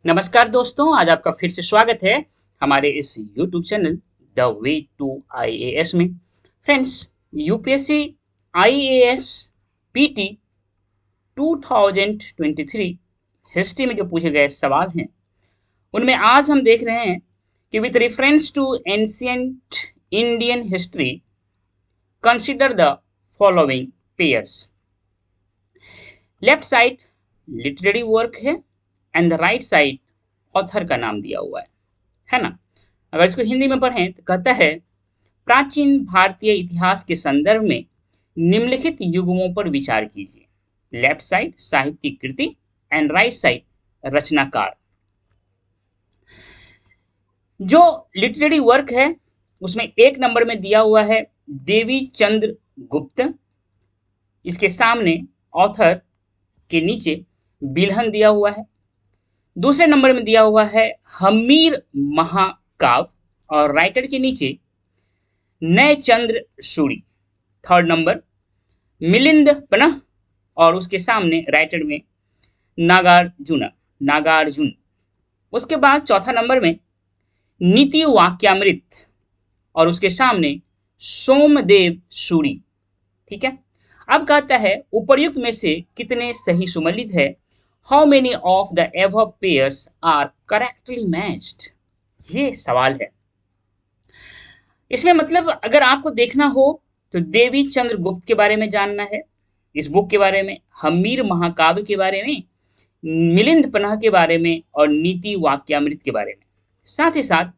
नमस्कार दोस्तों, आज आपका फिर से स्वागत है हमारे इस YouTube channel the way to IAS में। Friends, UPSC IAS PT 2023 history में जो पूछे गए सवाल हैं उनमें आज हम देख रहे हैं कि with reference to ancient Indian history consider the following pairs. Left side literary work है and the right side author का नाम दिया हुआ है ना। अगर इसको हिंदी में पढ़ें तो कहता है, प्राचीन भारतीय इतिहास के संदर्भ में निम्नलिखित युगों पर विचार कीजिए। लेफ्ट साइड साहित्यिक कृति एंड राइट साइड रचनाकार। जो लिटरेरी वर्क है उसमें एक नंबर में दिया हुआ है देवी चंद्र गुप्त। इसके सामने ऑथर के नीचे बिल्हन दिया हुआ है। दूसरे नंबर में दिया हुआ है हम्मीर महाकाव्य और राइटर के नीचे नए चंद्र सूरी। थर्ड नंबर मिलिंद पन्ह और उसके सामने राइटर में नागार्जुन। उसके बाद चौथा नंबर में नीति वाक्यामृत और उसके सामने सोमदेव सूरी। ठीक है, अब कहता है उपर्युक्त में से कितने सही सुमेलित है। How many of the above pairs are correctly matched. ये सवाल है। इसमें मतलब अगर आपको देखना हो तो देवी चंद्रगुप्त के बारे में जानना है, इस बुक के बारे में, हम्मीर महाकाव्य के बारे में, मिलिंद पन्ह के बारे में और नीति वाक्यामृत के बारे में। साथ ही साथ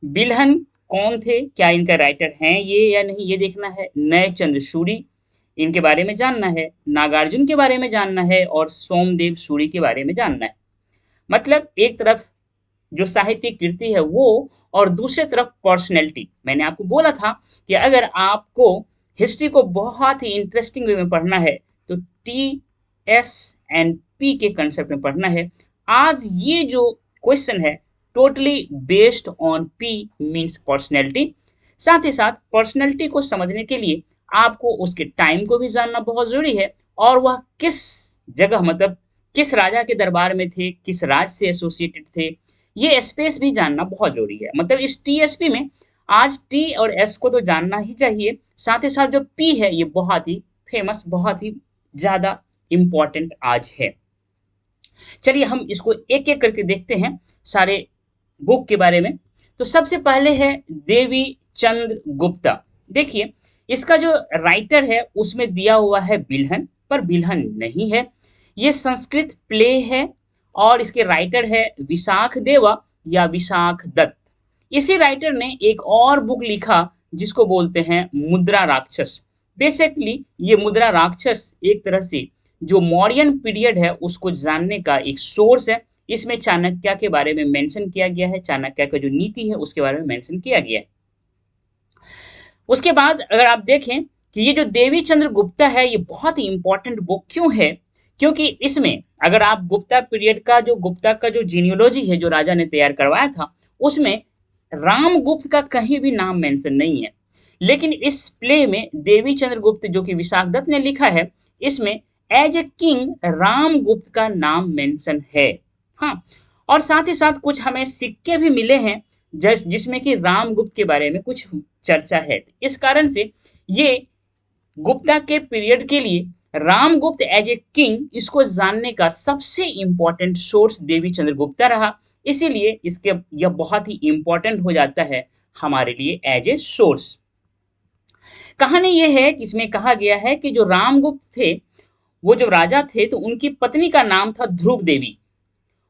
बिल्हन कौन थे, क्या इनका राइटर हैं ये या नहीं, ये देखना है। नए चंद्र सूरी इनके बारे में जानना है, नागार्जुन के बारे में जानना है और सोमदेव सूरी के बारे में जानना है। मतलब एक तरफ जो साहित्यिक कृति है वो और दूसरे तरफ पर्सनैलिटी। मैंने आपको बोला था कि अगर आपको हिस्ट्री को बहुत ही इंटरेस्टिंग वे में पढ़ना है तो टी एस एंड पी के कंसेप्ट में पढ़ना है। आज ये जो क्वेश्चन है totally based on P means personality. साथ ही साथ पर्सनैलिटी को समझने के लिए आपको उसके टाइम को भी जानना बहुत जरूरी है और वह किस जगह मतलब किस राजा के दरबार में थे, किस राज से एसोसिएटेड थे, ये स्पेस भी जानना बहुत जरूरी है। मतलब इस टीएसपी में आज टी और एस को तो जानना ही चाहिए, साथ ही साथ जो पी है ये बहुत ही फेमस, बहुत ही ज्यादा इंपॉर्टेंट आज है। चलिए हम इसको एक एक करके देखते हैं सारे बुक के बारे में। तो सबसे पहले है देवी चंद्र गुप्ता। देखिए इसका जो राइटर है उसमें दिया हुआ है बिल्हन, पर बिल्हन नहीं है। ये संस्कृत प्ले है और इसके राइटर है विशाख देवा या विशाख दत्त। इसी राइटर ने एक और बुक लिखा जिसको बोलते हैं मुद्रा राक्षस। बेसिकली ये मुद्रा राक्षस एक तरह से जो मौर्यन पीरियड है उसको जानने का एक सोर्स है। इसमें चाणक्य के बारे में मेंशन किया गया है, चाणक्य का जो नीति है उसके बारे में मेंशन किया गया है। उसके बाद अगर आप देखें कि ये जो देवी चंद्र गुप्ता है ये बहुत ही इंपॉर्टेंट बुक क्यों है, क्योंकि इसमें अगर आप गुप्ता का जो जीनियोलॉजी है जो राजा ने तैयार करवाया था उसमें रामगुप्त का कहीं भी नाम मेंशन नहीं है। लेकिन इस प्ले में देवी चंद्रगुप्त जो कि विशाख दत्त ने लिखा है इसमें एज ए किंग रामगुप्त का नाम मेंशन है। हाँ, और साथ ही साथ कुछ हमें सिक्के भी मिले हैं जिसमें कि रामगुप्त के बारे में कुछ चर्चा है। इस कारण से ये गुप्ता के पीरियड के लिए रामगुप्त एज ए किंग इसको जानने का सबसे इंपॉर्टेंट सोर्स देवी चंद्रगुप्ता रहा। इसीलिए इसके यह बहुत ही इंपॉर्टेंट हो जाता है हमारे लिए एज ए सोर्स। कहानी यह है कि इसमें कहा गया है कि जो रामगुप्त थे वो जो राजा थे तो उनकी पत्नी का नाम था ध्रुव देवी।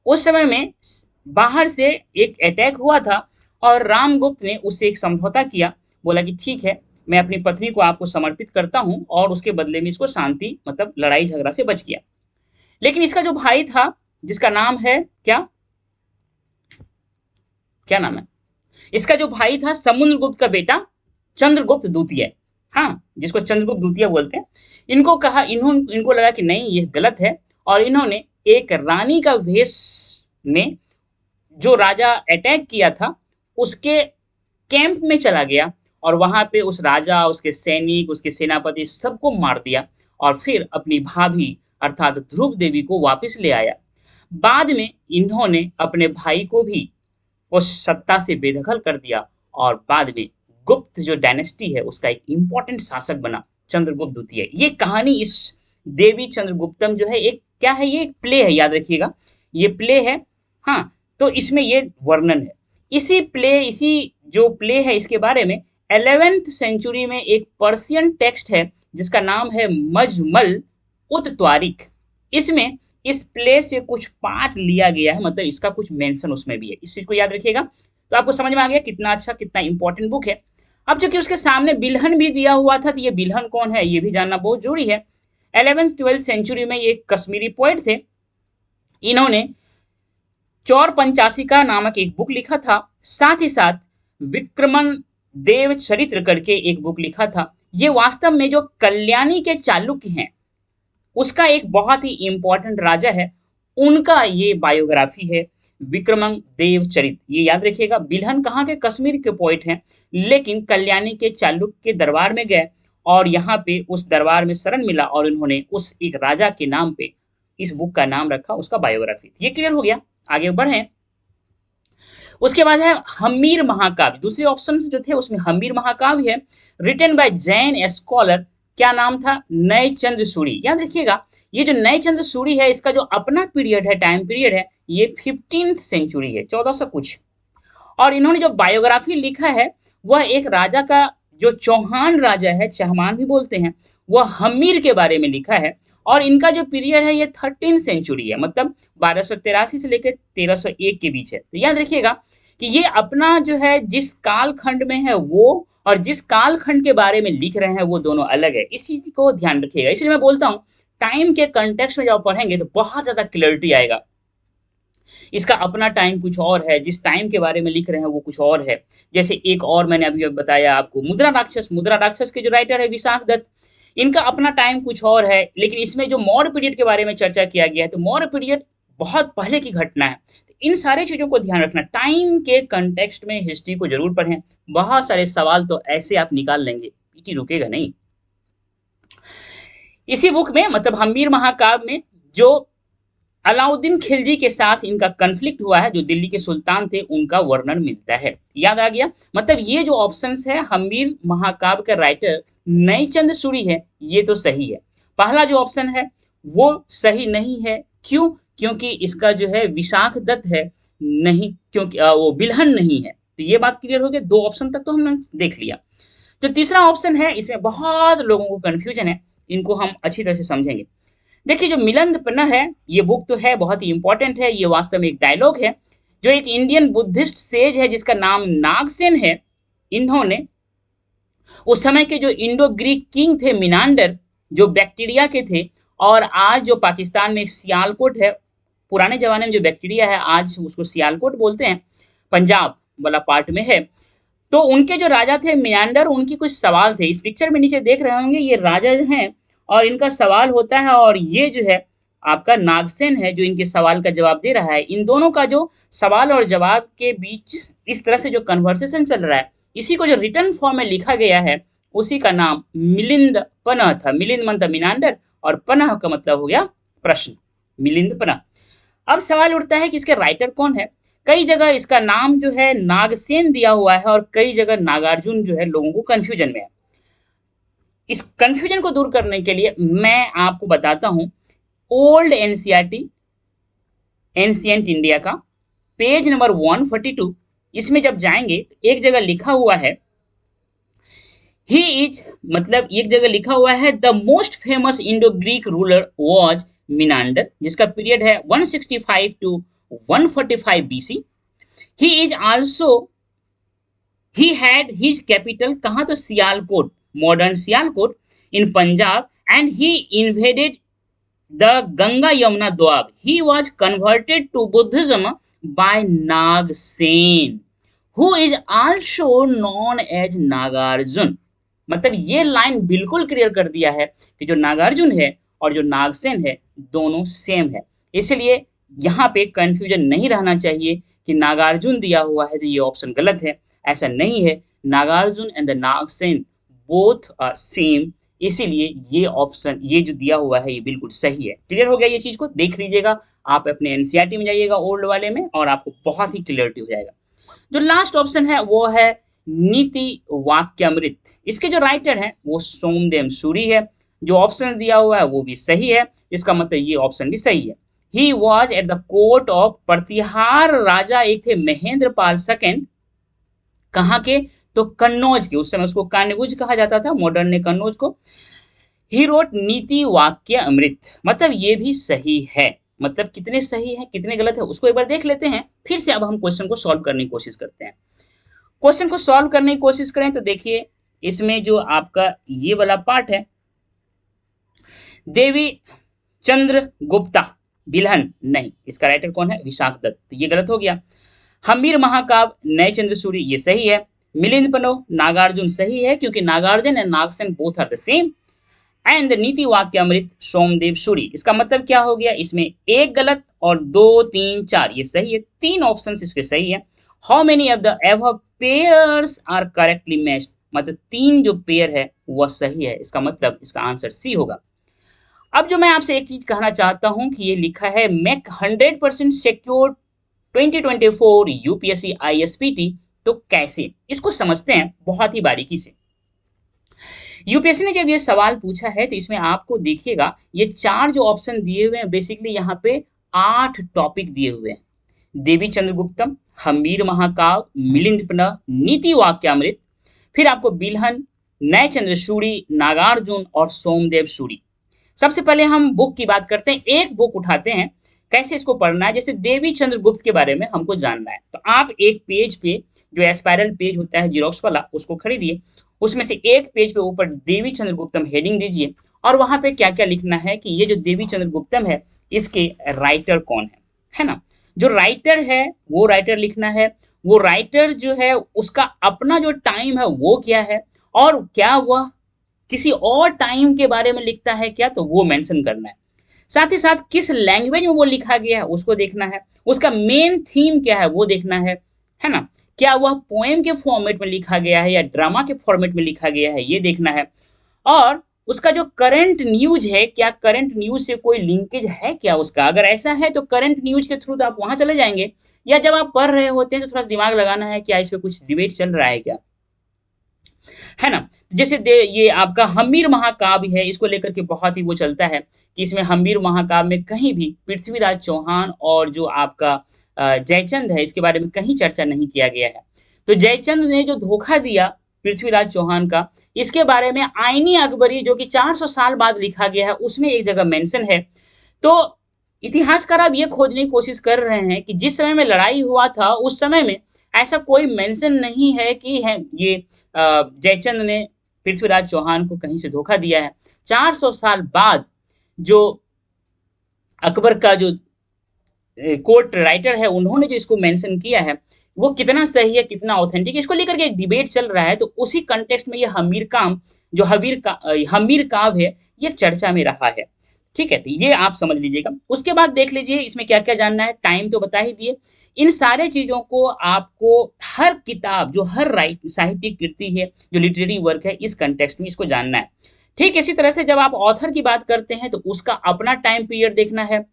उस समय में बाहर से एक अटैक हुआ था और रामगुप्त ने उससे एक समझौता किया, बोला कि ठीक है मैं अपनी पत्नी को आपको समर्पित करता हूं और उसके बदले में इसको शांति मतलब लड़ाई झगड़ा से बच गया। लेकिन इसका जो भाई था जिसका नाम है क्या नाम है, इसका जो भाई था समुद्रगुप्त का बेटा चंद्रगुप्त द्वितीय, हाँ जिसको चंद्रगुप्त द्वितीय बोलते हैं, इनको लगा कि नहीं ये गलत है और इन्होंने एक रानी का वेश में जो राजा अटैक किया था उसके कैंप में चला गया और वहां पे उस राजा, उसके सैनिक, उसके सेनापति सबको मार दिया और फिर अपनी भाभी अर्थात ध्रुव देवी को वापस ले आया। बाद में इन्होंने अपने भाई को भी उस सत्ता से बेदखल कर दिया और बाद में गुप्त जो डायनेस्टी है उसका एक इंपॉर्टेंट शासक बना चंद्रगुप्त द्वितीय। ये कहानी इस देवी चंद्रगुप्तम जो है एक क्या है, ये एक प्ले है, याद रखिएगा ये प्ले है। हाँ, तो इसमें ये वर्णन है। इसी जो प्ले है इसके बारे में 11th सेंचुरी में एक पर्शियन टेक्स्ट है जिसका नाम है मजमल उत त्वारिक। इसमें इस प्ले से कुछ पार्ट लिया गया है, मतलब इसका कुछ मेंशन उसमें भी है। इस चीज को याद रखिएगा तो आपको समझ में आ गया कितना अच्छा कितना इंपॉर्टेंट बुक है। अब चूंकि उसके सामने बिल्हन भी दिया हुआ था तो ये बिल्हन कौन है ये भी जानना बहुत जरूरी है। 11th-12th सेंचुरी में ये कश्मीरी पोएट थे। इन्होंने चौर पंचाशिका नामक एक बुक लिखा था, साथ ही साथ विक्रमन देव चरित्र करके एक बुक लिखा था। ये वास्तव में जो कल्याणी के चालुक्य हैं उसका एक बहुत ही इंपॉर्टेंट राजा है, उनका ये बायोग्राफी है विक्रमन देव चरित्र। ये याद रखिएगा, बिल्हन कहाँ के कश्मीर के पोइट हैं, लेकिन कल्याणी के चालुक्य के दरबार में गए और यहाँ पे उस दरबार में शरण मिला और उन्होंने उस एक राजा के नाम पे इस बुक का नाम रखा, उसका बायोग्राफी। ये क्लियर हो गया, आगे बढ़े। उसके बाद है हम्मीर महाकाव्य। दूसरे ऑप्शन जो थे उसमें हम्मीर महाकाव्य है, रिटन बाय जैन स्कॉलर। क्या नाम था? नए चंद्र सूरी। याद रखिएगा ये जो नए चंद्र सूरी है इसका जो अपना पीरियड है, टाइम पीरियड है, ये 15th सेंचुरी है, 1400 कुछ। और इन्होंने जो बायोग्राफी लिखा है वह एक राजा का जो चौहान राजा है, चहमान भी बोलते हैं, वह हम्मीर के बारे में लिखा है। और इनका जो पीरियड है ये 13th सेंचुरी है, मतलब 1283 से लेकर 1301 के बीच है। तो याद रखिएगा कि ये अपना जो है जिस काल खंड में है वो और जिस काल खंड के बारे में लिख रहे हैं वो दोनों अलग है, इस चीज को ध्यान रखिएगा। इसलिए मैं बोलता हूँ टाइम के कंटेक्स्ट में जब पढ़ेंगे तो बहुत ज्यादा क्लियरिटी आएगा। इसका अपना टाइम कुछ और है, जिस टाइम के बारे में लिख रहे हैं वो कुछ और है। जैसे एक और मैंने अभी बताया आपको मुद्रा राक्षस के जो राइटर है विशाख दत्त, इनका अपना टाइम कुछ और है, लेकिन इसमें जो मौर्य पीरियड के बारे में चर्चा किया गया है तो मौर्य पीरियड बहुत पहले की घटना है। तो इन सारे चीजों को ध्यान रखना, टाइम के कंटेक्स्ट में हिस्ट्री को जरूर पढ़ें। बहुत सारे सवाल तो ऐसे आप निकाल लेंगे, पीटी रुकेगा नहीं। इसी बुक में मतलब हम्मीर महाकाव्य में जो अलाउद्दीन खिलजी के साथ इनका कन्फ्लिक्ट हुआ है, जो दिल्ली के सुल्तान थे, उनका वर्णन मिलता है। याद आ गया, मतलब ये जो ऑप्शंस है हम्मीर महाकाव्य का राइटर नईचंद सूरी है, ये तो सही है। पहला जो ऑप्शन है वो सही नहीं है, क्यों? क्योंकि इसका जो है विशाख दत्त है, नहीं, क्योंकि वो बिल्हन नहीं है। तो ये बात क्लियर हो गई, दो ऑप्शन तक तो हमने देख लिया। जो तीसरा ऑप्शन है इसमें बहुत लोगों को कंफ्यूजन है, इनको हम अच्छी तरह से समझेंगे। देखिए जो मिलिंद है, ये बुक तो है बहुत ही इंपॉर्टेंट है, ये वास्तव में एक डायलॉग है जो एक इंडियन बुद्धिस्ट सेज है जिसका नाम नागसेन है। इन्होंने उस समय के जो इंडो ग्रीक किंग थे मिनांडर, जो बैक्टीरिया के थे, और आज जो पाकिस्तान में सियालकोट है, पुराने जमाने में जो बैक्टीरिया है आज उसको सियालकोट बोलते हैं, पंजाब वाला पार्ट में है। तो उनके जो राजा थे मिनांडर, उनकी कुछ सवाल थे, इस पिक्चर में नीचे देख रहे होंगे, ये राजा हैं और इनका सवाल होता है, और ये जो है आपका नागसेन है जो इनके सवाल का जवाब दे रहा है। इन दोनों का जो सवाल और जवाब के बीच इस तरह से जो कन्वर्सेशन चल रहा है, इसी को जो रिटर्न फॉर्म में लिखा गया है उसी का नाम मिलिंद पन्ह था। मिलिंद मतलब मिनांडर और पन्ह का मतलब हो गया प्रश्न, मिलिंद पन्ह। अब सवाल उठता है कि इसके राइटर कौन है। कई जगह इसका नाम जो है नागसेन दिया हुआ है और कई जगह नागार्जुन जो है, लोगों को कंफ्यूजन में है। इस कंफ्यूजन को दूर करने के लिए मैं आपको बताता हूं ओल्ड एनसीईआरटी एंशिएंट इंडिया का पेज नंबर 142। इसमें जब जाएंगे तो एक जगह लिखा हुआ है ही इज, मतलब एक जगह लिखा हुआ है the most famous Indo Greek ruler was Menander, जिसका पीरियड है 165 to 145 BC। He is also, he had his capital कहाँ? तो Sialkot, modern Sialkot in Punjab, and he invaded the Ganga Yamuna doab. He was converted to Buddhism by Nagasena who is also known as Nagarjuna. मतलब ये line बिल्कुल clear कर दिया है कि जो नागार्जुन है और जो नागसेन है दोनों सेम है। इसलिए यहाँ पे कंफ्यूजन नहीं रहना चाहिए कि नागार्जुन दिया हुआ है तो ये ऑप्शन गलत है, ऐसा नहीं है। Nagarjuna and the Nagasena both are same इसीलिए ये ऑप्शन, ये जो दिया हुआ है, ये बिल्कुल सही है। क्लियर हो गया? ये चीज को देख लीजिएगा, आप अपने एनसीईआरटी में जाइएगा ओल्ड वाले में, और आपको बहुत ही क्लियरिटी हो जाएगा। जो लास्ट ऑप्शन है वो है नीति वाक्यामृत। इसके जो राइटर हैं वो सोमदेव सूरी है। जो ऑप्शन दिया हुआ है वो भी सही है, इसका मतलब ये ऑप्शन भी सही है। He was at the court of Pratihara, राजा एक थे महेंद्र पाल सेकेंड। कहाँ के? तो कन्नौज के, उस समय उसको कान्यभुज कहा जाता था, मॉडर्न ने कन्नौज को। ही रोट नीति वाक्य अमृत, मतलब ये भी सही है। मतलब कितने सही है कितने गलत है उसको एक बार देख लेते हैं, फिर से अब हम क्वेश्चन को सॉल्व करने की कोशिश करते हैं। क्वेश्चन को सॉल्व करने की कोशिश करें तो देखिए, इसमें जो आपका ये वाला पार्ट है, देवी चंद्र गुप्ता बिल्हन, नहीं, इसका राइटर कौन है? विशाख दत्त, तो ये गलत हो गया। हम्मीर महाकाव्य नए चंद्र सूरी, ये सही है। मिलिंद पनो नागार्जुन, सही है, क्योंकि Nagarjuna and Nagasena both are the same. And Nitivakyamrita Somdev Suri, इसका मतलब क्या हो गया? इसमें एक गलत और 2 3 4 ये सही है, 3 ऑप्शन इसके सही है। How many of the above pairs are correctly matched, मतलब 3 जो पेयर है वह सही है, इसका मतलब इसका आंसर सी होगा। अब जो मैं आपसे एक चीज कहना चाहता हूं कि ये लिखा है मेक 100% सिक्योर 2024 यूपीएससी आईएसपीटी, तो कैसे? इसको समझते हैं बहुत ही बारीकी से। यूपीएससी ने जब ये सवाल पूछा है तो इसमें आपको देखिएगा, ये 4 जो ऑप्शन दिए हुए हैं, बेसिकली यहाँ पे 8 टॉपिक दिए हुए हैं। देवी चंद्रगुप्तम, हम्मीर महाकाव्य, मिलिंदपना, नीति वाक्यामृत, फिर आपको बिल्हन, नए चंद्र सूरी, नागार्जुन और सोमदेव सूरी। सबसे पहले हम बुक की बात करते हैं, एक बुक उठाते हैं, कैसे इसको पढ़ना है। जैसे देवी चंद्रगुप्त के बारे में हमको जानना है, तो आप एक पेज पे, जो एस्पायरल पेज होता है जीरोक्स वाला, उसको खरीदिए, उसमें से एक पेज पे ऊपर देवी चंद्रगुप्तम हेडिंग दीजिए, और वहां पे क्या क्या लिखना है कि ये जो देवी चंद्रगुप्तम है इसके राइटर कौन है ना। जो राइटर है वो राइटर लिखना है, वो राइटर जो है उसका अपना जो टाइम है वो क्या है, और क्या वह किसी और टाइम के बारे में लिखता है क्या, तो वो मेंशन करना है। साथ ही साथ किस लैंग्वेज में वो लिखा गया है उसको देखना है, उसका मेन थीम क्या है वो देखना है ना। क्या वह पोएम के फॉर्मेट में लिखा गया है या ड्रामा के फॉर्मेट में लिखा गया है, ये देखना है। और उसका जो करंट न्यूज है, क्या करंट न्यूज से कोई लिंकेज है क्या उसका, अगर ऐसा है तो करंट न्यूज के थ्रू तो आप वहां चले जाएंगे, या जब आप पढ़ रहे होते हैं तो थोड़ा सा दिमाग लगाना है, क्या इस पे कुछ डिबेट चल रहा है क्या, है ना। जैसे ये आपका हम्मीर महाकाव्य है, इसको लेकर के बहुत ही वो चलता है कि इसमें हम्मीर महाकाव्य में कहीं भी पृथ्वीराज चौहान और जो आपका जयचंद है इसके बारे में कहीं चर्चा नहीं किया गया है। तो जयचंद ने जो धोखा दिया पृथ्वीराज चौहान का, इसके बारे में आईनी अकबरी जो कि 400 साल बाद लिखा गया है उसमें एक जगह मेंशन है। तो इतिहासकार अब ये खोजने की कोशिश कर रहे हैं कि जिस समय में लड़ाई हुआ था उस समय में ऐसा कोई मेंशन नहीं है कि है ये जयचंद ने पृथ्वीराज चौहान को कहीं से धोखा दिया है। 400 साल बाद जो अकबर का जो कोर्ट राइटर है उन्होंने जो इसको मेंशन किया है वो कितना सही है कितना ऑथेंटिक है, इसको लेकर के एक डिबेट चल रहा है। तो उसी कंटेक्स्ट में ये हमीर काव्य है ये चर्चा में रहा है। ठीक है, तो ये आप समझ लीजिएगा। उसके बाद देख लीजिए इसमें क्या क्या जानना है, टाइम तो बता ही दिए। इन सारे चीजों को आपको हर किताब जो हर साहित्यिक कृति है जो लिटरेरी वर्क है इस कंटेक्स्ट में इसको जानना है। ठीक इसी तरह से जब आप ऑथर की बात करते हैं तो उसका अपना टाइम पीरियड देखना है,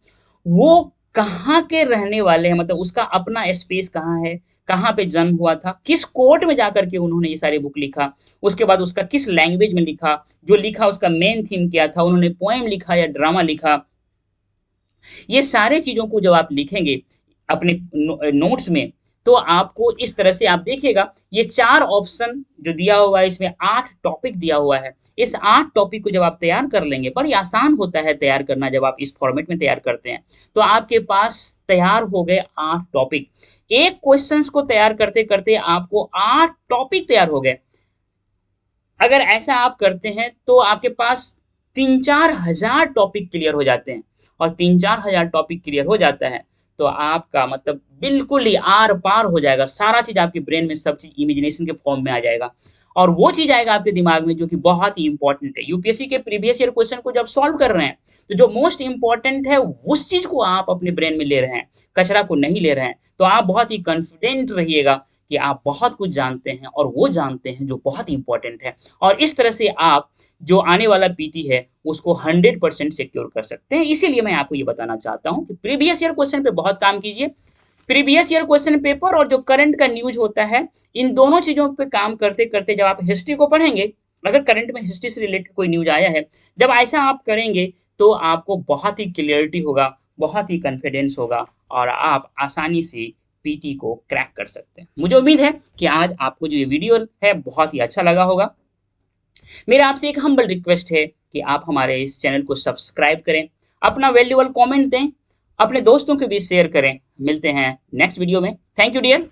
वो कहाँ के रहने वाले हैं, मतलब उसका अपना स्पेस कहाँ है, कहाँ पे जन्म हुआ था, किस कोर्ट में जाकर के उन्होंने ये सारे बुक लिखा, उसके बाद उसका किस लैंग्वेज में लिखा, जो लिखा उसका मेन थीम क्या था, उन्होंने पोएम लिखा या ड्रामा लिखा। ये सारे चीजों को जब आप लिखेंगे अपने नोट्स में तो आपको इस तरह से आप देखिएगा ये 4 ऑप्शन जो दिया हुआ है इसमें 8 टॉपिक दिया हुआ है। इस 8 टॉपिक को जब आप तैयार कर लेंगे, बड़ी आसान होता है तैयार करना जब आप इस फॉर्मेट में तैयार करते हैं, तो आपके पास तैयार हो गए 8 टॉपिक। एक क्वेश्चंस को तैयार करते करते आपको 8 टॉपिक तैयार हो गए। अगर ऐसा आप करते हैं तो आपके पास 3-4 हजार टॉपिक क्लियर हो जाते हैं, और 3-4 हजार टॉपिक क्लियर हो जाता है तो आपका मतलब बिल्कुल ही आर पार हो जाएगा, सारा चीज आपके ब्रेन में सब चीज इमेजिनेशन के फॉर्म में आ जाएगा, और वो चीज आएगा आपके दिमाग में जो कि बहुत ही इंपॉर्टेंट है। यूपीएससी के प्रीवियस ईयर क्वेश्चन को जब सॉल्व कर रहे हैं तो जो मोस्ट इंपॉर्टेंट है उस चीज को आप अपने ब्रेन में ले रहे हैं, कचरा को नहीं ले रहे हैं, तो आप बहुत ही कॉन्फिडेंट रहिएगा कि आप बहुत कुछ जानते हैं और वो जानते हैं जो बहुत इंपॉर्टेंट है, और इस तरह से आप जो आने वाला पीटी है उसको 100% सिक्योर कर सकते हैं। इसीलिए मैं आपको ये बताना चाहता हूँ कि प्रीवियस ईयर क्वेश्चन पे बहुत काम कीजिए। प्रीवियस ईयर क्वेश्चन पेपर और जो करंट का न्यूज होता है, इन दोनों चीजों पे काम करते करते जब आप हिस्ट्री को पढ़ेंगे, अगर करंट में हिस्ट्री से रिलेटेड कोई न्यूज आया है, जब ऐसा आप करेंगे तो आपको बहुत ही क्लियरिटी होगा, बहुत ही कॉन्फिडेंस होगा, और आप आसानी से पीटी को क्रैक कर सकते हैं। मुझे उम्मीद है कि आज आपको जो ये वीडियो है बहुत ही अच्छा लगा होगा। मेरा आपसे एक हम्बल रिक्वेस्ट है कि आप हमारे इस चैनल को सब्सक्राइब करें, अपना वैल्यूएबल कमेंट दें, अपने दोस्तों के बीच शेयर करें। मिलते हैं नेक्स्ट वीडियो में। Thank you dear.